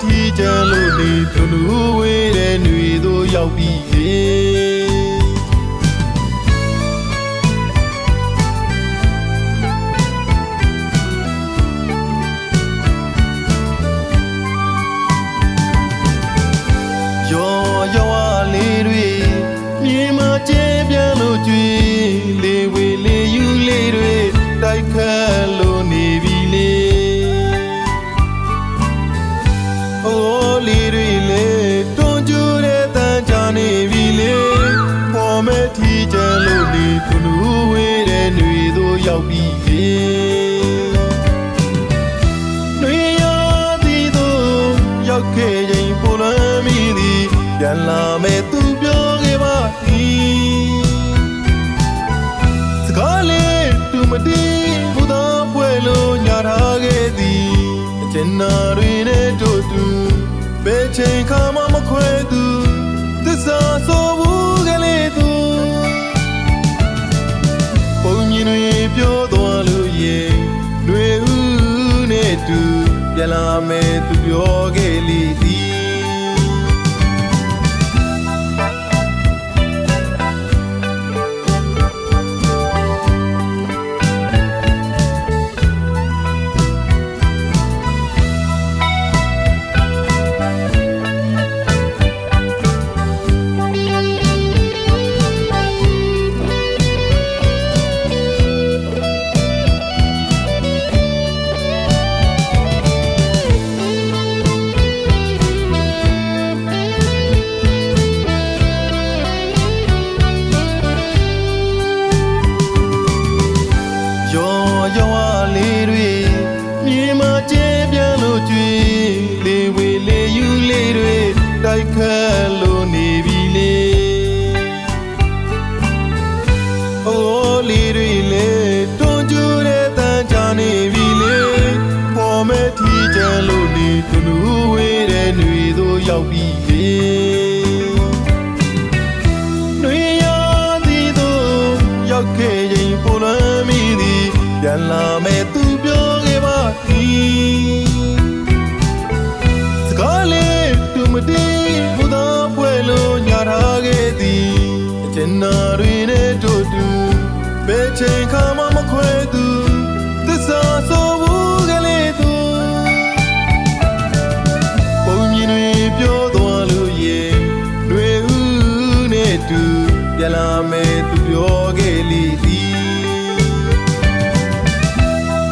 တီချမ်းလို့နေသူလူဝေးတဲ့ຫນွေတို့ရောက်ပြီးလေရောလေးတွေမြေမှာကျဲပြန်လို့ကြွေလေဝေလေယူလေးတွေတိုက်ခတ်လို့နေပြီလေအိုးလေးတွေလေတွန်းကျူတဲ့တန်ချာနေပြီလေပေါ်မဲ့ထီချမ်းလို့နေသူလူဝေးတဲ့ຫນွေတို့ရောက်ပြီလေຫນွေရောသည်တို့ရောက်ခဲ့ရင်ပူလမ်းမိသည်ပြန်လာမဲ့သူပြောခဲ့ပါသည်စကားလေးသူမတည်ဘုရားပွဲလို့ညာထားခဲ့သည်အကျဉ်းနာတွေနဲ့တို့တူဘယ်ချိန်ခါမှမခွဲသူသစ္စာဆိုဘူးကလေးသူပုံမြင်တွေပြောသွားလို့ရဲ့တွေဦးနဲ့တူပြန်လာမဲ့သူပြောခဲ့လေသည်ရောလေးတွေမြေမှာကျဲပြန်လို့ကြွေလေဝေလေယူလေးတွေတိုက်ခတ်လို့နေပြီလေအိုးလေးတွေလေတွန်းကျူတဲ့တန်ချာနေပြီလေပေါ်မဲ့ထီချမ်းလို့နေသူလူဝေးတဲ့ຫນွေတို့ရောက်ပြီလေຫນွေရောသည်တို့ရောက်ခဲ့ရင်ပူလမ်းမိသည်ပြန်လာမဲ့သူပြောခဲ့ပါသည်စကားလေးသူမတည်ဘုရားပွဲလို့ညာထားခဲ့သည် ကျင်နာတွေနဲ့တို့တူဘယ်ချိန်ခါမှမခွဲသူသစ္စာဆိုဘူးကလေးသူပုံမြင်တွေပြောသွားလို့ရဲ့တွေဦးနဲ့တူပြန်လာမယ်သူပြောခဲ့လေသည်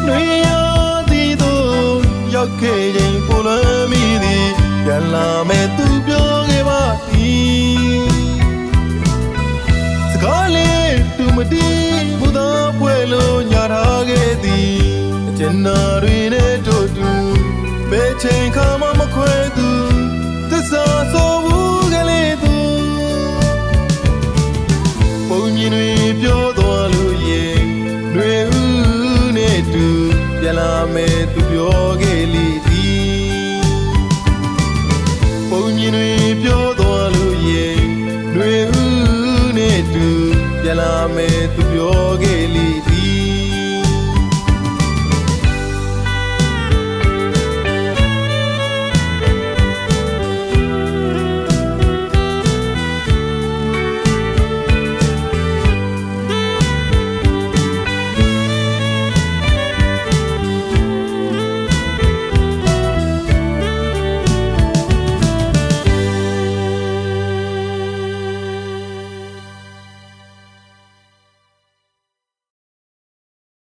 တွေရောသည်တို့ရောက်ခဲ့ရင်ပူလမ်းမိသည်ပြန်လာမယ်သူပြောခဲ့ပါသည်သူမတည်ဘုရားပွဲလို့ညာထားခဲ့သည်အကျဉ်းနာတွေနဲ့တို့တူဘယ်ချိန်ခါမှမခွဲသူ